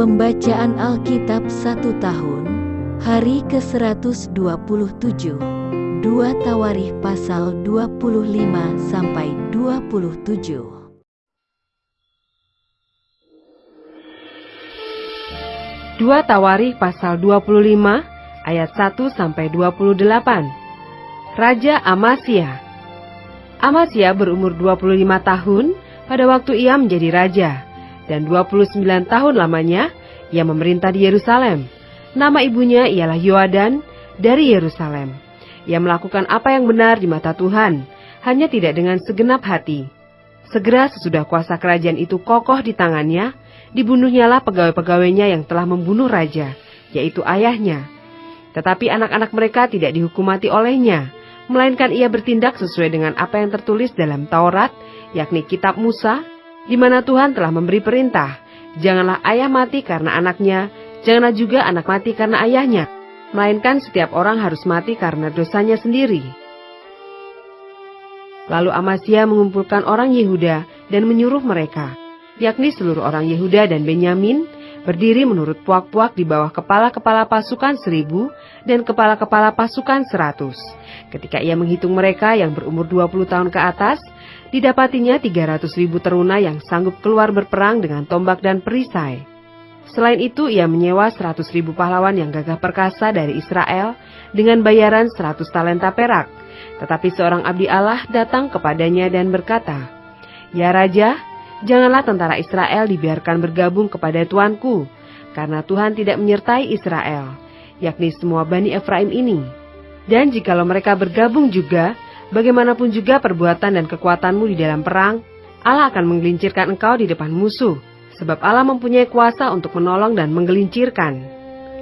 Pembacaan Alkitab 1 tahun, hari ke-127, 2 Tawarikh pasal 25-27. 2 Tawarikh pasal 25 ayat 1-28. Raja Amasya. Amasya berumur 25 tahun pada waktu ia menjadi raja, dan 29 tahun lamanya ia memerintah di Yerusalem. Nama ibunya ialah Yoadan dari Yerusalem. Ia melakukan apa yang benar di mata Tuhan, hanya tidak dengan segenap hati. Segera sesudah kuasa kerajaan itu kokoh di tangannya, dibunuhnyalah pegawai-pegawainya yang telah membunuh raja, yaitu ayahnya. Tetapi anak-anak mereka tidak dihukum mati olehnya, melainkan ia bertindak sesuai dengan apa yang tertulis dalam Taurat, yakni kitab Musa, di mana Tuhan telah memberi perintah, janganlah ayah mati karena anaknya, janganlah juga anak mati karena ayahnya, melainkan setiap orang harus mati karena dosanya sendiri. Lalu Amasya mengumpulkan orang Yehuda dan menyuruh mereka, yakni seluruh orang Yehuda dan Benyamin, berdiri menurut puak-puak di bawah kepala-kepala pasukan 1.000 dan kepala-kepala pasukan 100. Ketika ia menghitung mereka yang berumur 20 tahun ke atas, didapatinya 300.000 teruna yang sanggup keluar berperang dengan tombak dan perisai. Selain itu, ia menyewa 100.000 pahlawan yang gagah perkasa dari Israel dengan bayaran 100 talenta perak. Tetapi seorang abdi Allah datang kepadanya dan berkata, "Ya Raja, janganlah tentara Israel dibiarkan bergabung kepada tuanku, karena Tuhan tidak menyertai Israel, yakni semua Bani Efraim ini. Dan jikalau mereka bergabung juga, bagaimanapun juga perbuatan dan kekuatanmu di dalam perang, Allah akan menggelincirkan engkau di depan musuh, sebab Allah mempunyai kuasa untuk menolong dan menggelincirkan."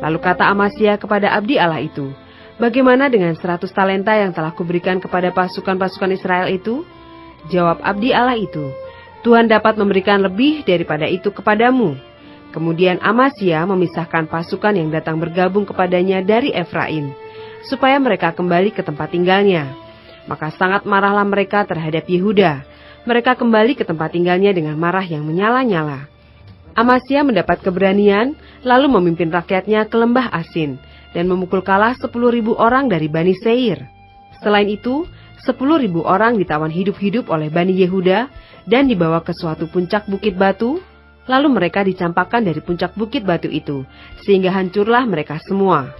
Lalu kata Amasya kepada abdi Allah itu, "Bagaimana dengan 100 talenta yang telah kuberikan kepada pasukan-pasukan Israel itu?" Jawab abdi Allah itu, "Tuhan dapat memberikan lebih daripada itu kepadamu." Kemudian Amasya memisahkan pasukan yang datang bergabung kepadanya dari Efraim, supaya mereka kembali ke tempat tinggalnya. Maka sangat marahlah mereka terhadap Yehuda. Mereka kembali ke tempat tinggalnya dengan marah yang menyala-nyala. Amasya mendapat keberanian, lalu memimpin rakyatnya ke lembah Asin, dan memukul kalah 10.000 orang dari Bani Seir. Selain itu, 10.000 orang ditawan hidup-hidup oleh Bani Yehuda dan dibawa ke suatu puncak bukit batu, lalu mereka dicampakkan dari puncak bukit batu itu, sehingga hancurlah mereka semua.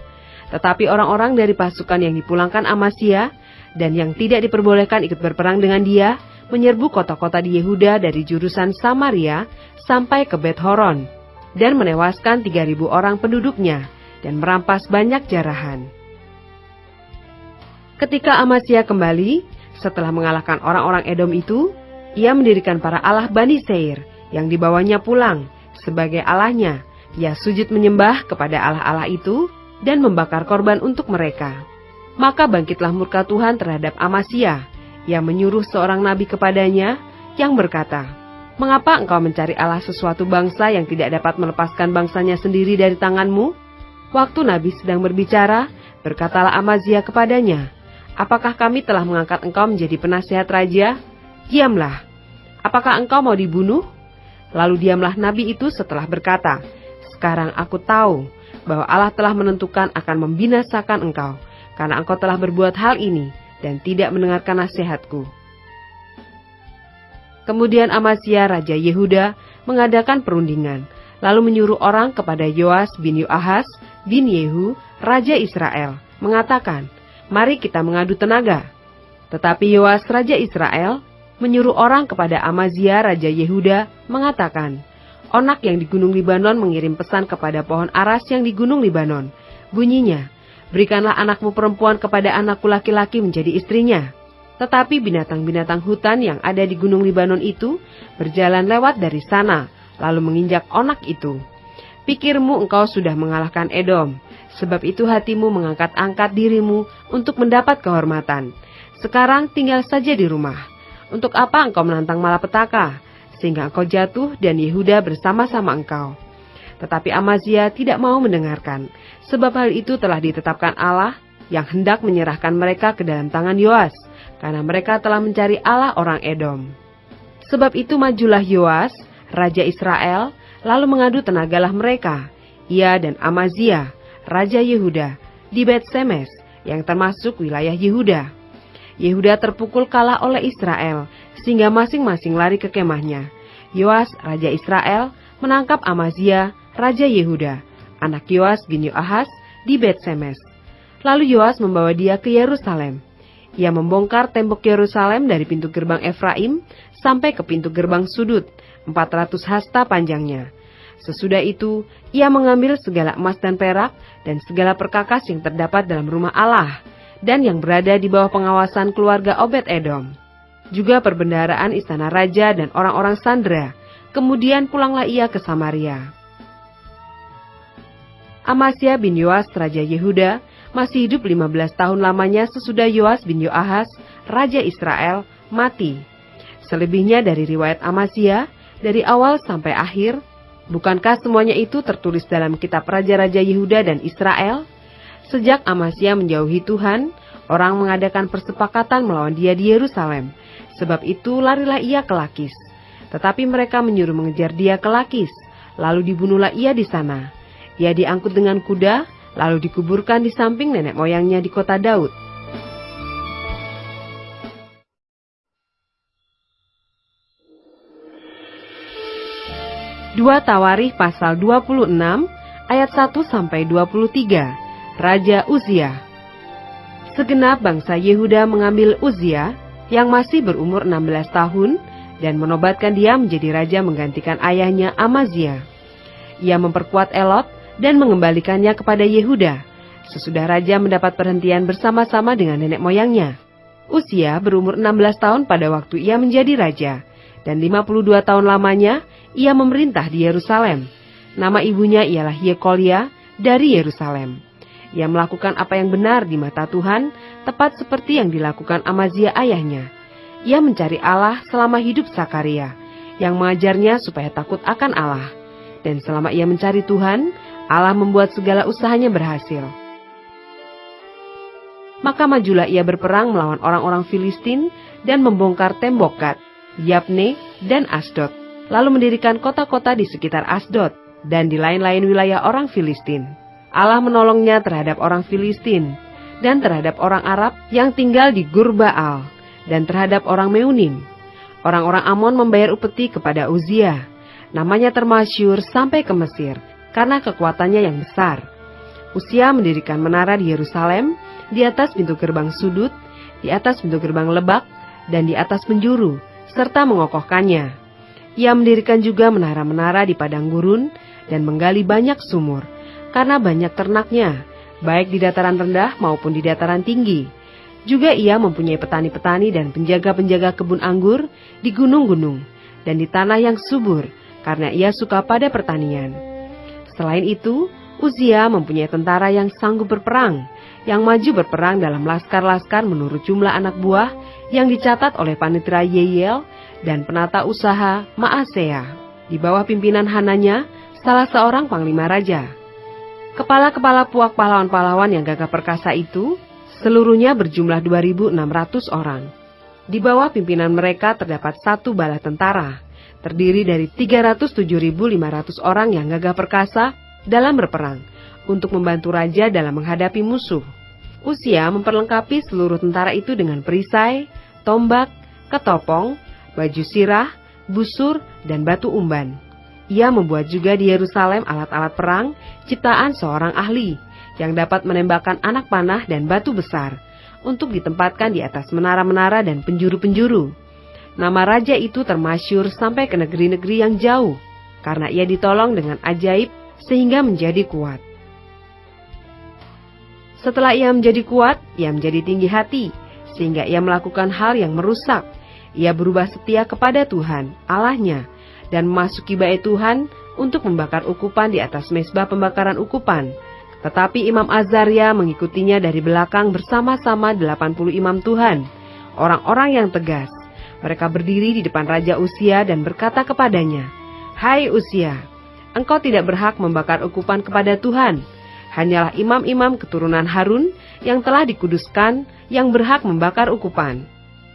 Tetapi orang-orang dari pasukan yang dipulangkan Amasya dan yang tidak diperbolehkan ikut berperang dengan dia, menyerbu kota-kota di Yehuda dari jurusan Samaria sampai ke Bet-Horon, dan menewaskan 3.000 orang penduduknya, dan merampas banyak jarahan. Ketika Amasya kembali, setelah mengalahkan orang-orang Edom itu, ia mendirikan para Allah Bani Seir yang dibawanya pulang sebagai allahnya. Ia sujud menyembah kepada allah-allah itu dan membakar korban untuk mereka. Maka bangkitlah murka Tuhan terhadap Amasya. Ia menyuruh seorang nabi kepadanya yang berkata, "Mengapa engkau mencari Allah sesuatu bangsa yang tidak dapat melepaskan bangsanya sendiri dari tanganmu?" Waktu nabi sedang berbicara, berkatalah Amasya kepadanya, "Apakah kami telah mengangkat engkau menjadi penasihat raja? Diamlah. Apakah engkau mau dibunuh?" Lalu diamlah nabi itu setelah berkata, "Sekarang aku tahu bahwa Allah telah menentukan akan membinasakan engkau, karena engkau telah berbuat hal ini dan tidak mendengarkan nasihatku." Kemudian Amasya raja Yehuda mengadakan perundingan, lalu menyuruh orang kepada Yoas bin Yoahas bin Yehu, raja Israel, mengatakan, "Mari kita mengadu tenaga." Tetapi Yoas raja Israel menyuruh orang kepada Amasya raja Yehuda, mengatakan, "Onak yang di Gunung Libanon mengirim pesan kepada pohon aras yang di Gunung Libanon. Bunyinya, berikanlah anakmu perempuan kepada anakku laki-laki menjadi istrinya." Tetapi binatang-binatang hutan yang ada di Gunung Libanon itu berjalan lewat dari sana, lalu menginjak onak itu. "Pikirmu engkau sudah mengalahkan Edom, sebab itu hatimu mengangkat-angkat dirimu untuk mendapat kehormatan. Sekarang tinggal saja di rumah. Untuk apa engkau menantang malapetaka, sehingga engkau jatuh dan Yehuda bersama-sama engkau?" Tetapi Amasya tidak mau mendengarkan, sebab hal itu telah ditetapkan Allah yang hendak menyerahkan mereka ke dalam tangan Yoas, karena mereka telah mencari Allah orang Edom. Sebab itu majulah Yoas, raja Israel, Lalu mengadu tenagalah mereka, ia dan Amazia, Raja Yehuda, di Bet-Semes, yang termasuk wilayah Yehuda. Yehuda terpukul kalah oleh Israel, sehingga masing-masing lari ke kemahnya. Yoas, Raja Israel, menangkap Amazia, Raja Yehuda, anak Yoas bin Yoahas, di Bet-Semes. Lalu Yoas membawa dia ke Yerusalem. Ia membongkar tembok Yerusalem dari pintu gerbang Efraim sampai ke pintu gerbang sudut, 400 hasta panjangnya. Sesudah itu, ia mengambil segala emas dan perak dan segala perkakas yang terdapat dalam rumah Allah dan yang berada di bawah pengawasan keluarga Obed-Edom. Juga perbendaharaan istana raja dan orang-orang Sandra. Kemudian pulanglah ia ke Samaria. Amasya bin Yoas, Raja Yehuda, masih hidup 15 tahun lamanya sesudah Yoas bin Yoahas, Raja Israel, mati. Selebihnya dari riwayat Amasya, dari awal sampai akhir, bukankah semuanya itu tertulis dalam kitab Raja-Raja Yehuda dan Israel? Sejak Amasya menjauhi Tuhan, orang mengadakan persepakatan melawan dia di Yerusalem. Sebab itu larilah ia ke Lakis. Tetapi mereka menyuruh mengejar dia ke Lakis, lalu dibunuhlah ia di sana. Ia diangkut dengan kuda, lalu dikuburkan di samping nenek moyangnya di kota Daud. Dua Tawarikh pasal 26 ayat 1-23. Raja Uzia. Segenap bangsa Yehuda mengambil Uzia yang masih berumur 16 tahun dan menobatkan dia menjadi raja menggantikan ayahnya Amazia. Ia memperkuat Elot dan mengembalikannya kepada Yehuda, sesudah raja mendapat perhentian bersama-sama dengan nenek moyangnya. Uzia berumur 16 tahun pada waktu ia menjadi raja, dan 52 tahun lamanya ia memerintah di Yerusalem. Nama ibunya ialah Yekolia dari Yerusalem. Ia melakukan apa yang benar di mata Tuhan, tepat seperti yang dilakukan Amazia ayahnya. Ia mencari Allah selama hidup Sakaria, yang mengajarnya supaya takut akan Allah. Dan selama ia mencari Tuhan, Allah membuat segala usahanya berhasil. Maka majulah ia berperang melawan orang-orang Filistin dan membongkar tembok Gat, Yabne, dan Asdod. Lalu mendirikan kota-kota di sekitar Asdod dan di lain-lain wilayah orang Filistin. Allah menolongnya terhadap orang Filistin dan terhadap orang Arab yang tinggal di Gur-Baal dan terhadap orang Meunim. Orang-orang Amon membayar upeti kepada Uzia. Namanya termasyhur sampai ke Mesir karena kekuatannya yang besar. Uzia mendirikan menara di Yerusalem, di atas pintu gerbang sudut, di atas pintu gerbang lebak, dan di atas penjuru, serta mengokohkannya. Ia mendirikan juga menara-menara di padang gurun dan menggali banyak sumur, karena banyak ternaknya, baik di dataran rendah maupun di dataran tinggi. Juga ia mempunyai petani-petani dan penjaga-penjaga kebun anggur di gunung-gunung dan di tanah yang subur, karena ia suka pada pertanian. Selain itu, Uzia mempunyai tentara yang sanggup berperang, yang maju berperang dalam laskar-laskar menurut jumlah anak buah yang dicatat oleh panitera Yeiel dan penata usaha Maasea, di bawah pimpinan Hananya, salah seorang panglima raja. Kepala-kepala puak pahlawan-pahlawan yang gagah perkasa itu, seluruhnya berjumlah 2.600 orang. Di bawah pimpinan mereka terdapat satu bala tentara, terdiri dari 307.500 orang yang gagah perkasa dalam berperang, untuk membantu raja dalam menghadapi musuh. Uzia memperlengkapi seluruh tentara itu dengan perisai, tombak, ketopong, baju sirah, busur, dan batu umban. Ia membuat juga di Yerusalem alat-alat perang, ciptaan seorang ahli, yang dapat menembakkan anak panah dan batu besar, untuk ditempatkan di atas menara-menara dan penjuru-penjuru. Nama raja itu termasyhur sampai ke negeri-negeri yang jauh, karena ia ditolong dengan ajaib sehingga menjadi kuat. Setelah ia menjadi kuat, ia menjadi tinggi hati, sehingga ia melakukan hal yang merusak. Ia berubah setia kepada Tuhan, Allahnya, dan memasuki bait Tuhan untuk membakar ukupan di atas mezbah pembakaran ukupan. Tetapi Imam Azaria mengikutinya dari belakang bersama-sama 80 imam Tuhan, orang-orang yang tegas. Mereka berdiri di depan Raja Uzia dan berkata kepadanya, "Hai Uzia, engkau tidak berhak membakar ukupan kepada Tuhan. Hanyalah imam-imam keturunan Harun yang telah dikuduskan yang berhak membakar ukupan.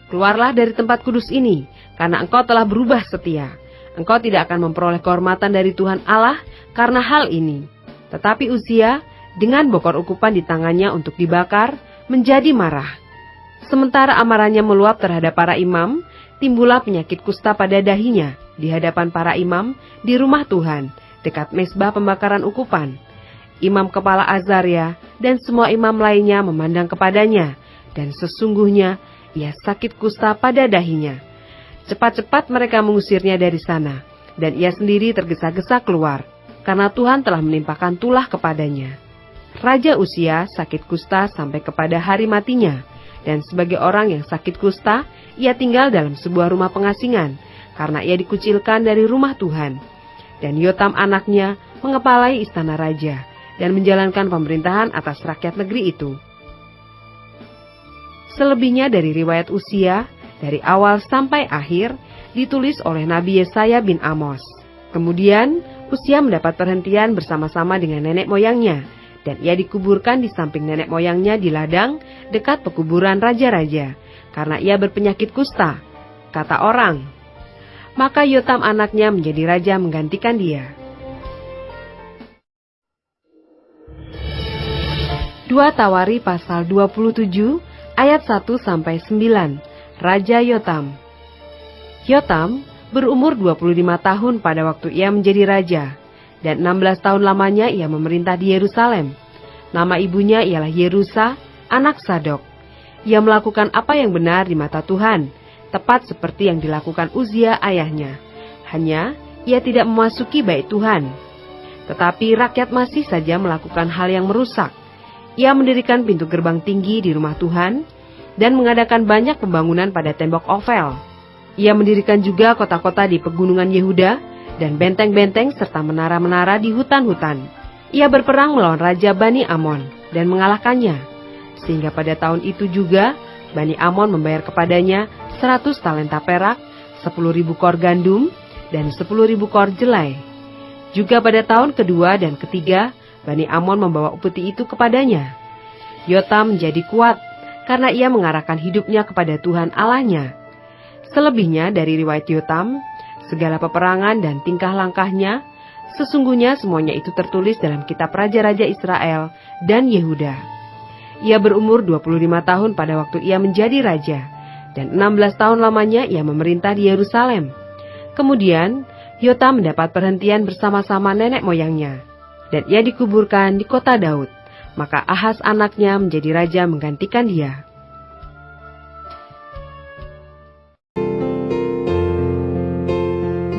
Keluarlah dari tempat kudus ini, karena engkau telah berubah setia. Engkau tidak akan memperoleh kehormatan dari Tuhan Allah karena hal ini. Tetapi Uzia, dengan bokor ukupan di tangannya untuk dibakar, menjadi marah. Sementara amarahnya meluap terhadap para imam, timbullah penyakit kusta pada dahinya di hadapan para imam di rumah Tuhan, dekat mezbah pembakaran ukupan. Imam kepala Azaria dan semua imam lainnya memandang kepadanya, dan sesungguhnya ia sakit kusta pada dahinya. Cepat-cepat mereka mengusirnya dari sana, dan ia sendiri tergesa-gesa keluar, karena Tuhan telah menimpakan tulah kepadanya. Raja Uzia sakit kusta sampai kepada hari matinya, dan sebagai orang yang sakit kusta, ia tinggal dalam sebuah rumah pengasingan, karena ia dikucilkan dari rumah Tuhan. Dan Yotam anaknya mengepalai istana raja, dan menjalankan pemerintahan atas rakyat negeri itu. Selebihnya dari riwayat Uzia, dari awal sampai akhir, ditulis oleh Nabi Yesaya bin Amos. Kemudian, Uzia mendapat perhentian bersama-sama dengan nenek moyangnya, dan ia dikuburkan di samping nenek moyangnya di ladang dekat pekuburan raja-raja, karena ia berpenyakit kusta, kata orang. Maka Yotam anaknya menjadi raja menggantikan dia. 2 Tawari pasal 27 ayat 1-9. Raja Yotam. Yotam berumur 25 tahun pada waktu ia menjadi raja, dan 16 tahun lamanya ia memerintah di Yerusalem. Nama ibunya ialah Yerusa, anak Sadok. Ia melakukan apa yang benar di mata Tuhan, tepat seperti yang dilakukan Uzia ayahnya. Hanya ia tidak memasuki bait Tuhan. Tetapi rakyat masih saja melakukan hal yang merusak. Ia mendirikan pintu gerbang tinggi di rumah Tuhan, dan mengadakan banyak pembangunan pada tembok Ofel. Ia mendirikan juga kota-kota di pegunungan Yehuda, dan benteng-benteng serta menara-menara di hutan-hutan. Ia berperang melawan Raja Bani Amon dan mengalahkannya. Sehingga pada tahun itu juga, Bani Amon membayar kepadanya 100 talenta perak, 10.000 kor gandum, dan 10.000 kor jelai. Juga pada tahun kedua dan ketiga, Bani Amon membawa upeti itu kepadanya. Yotam menjadi kuat, karena ia mengarahkan hidupnya kepada Tuhan Allahnya. Selebihnya dari riwayat Yotam, segala peperangan dan tingkah langkahnya, sesungguhnya semuanya itu tertulis dalam kitab Raja-Raja Israel dan Yehuda. Ia berumur 25 tahun pada waktu ia menjadi raja, dan 16 tahun lamanya ia memerintah di Yerusalem. Kemudian, Yotam mendapat perhentian bersama-sama nenek moyangnya, dan ia dikuburkan di kota Daud. Maka Ahaz anaknya menjadi raja menggantikan dia.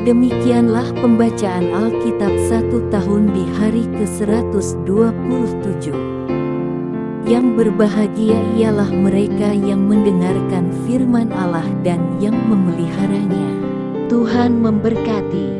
Demikianlah pembacaan Alkitab 1 tahun di hari ke-127. Yang berbahagia ialah mereka yang mendengarkan firman Allah dan yang memeliharanya. Tuhan memberkati.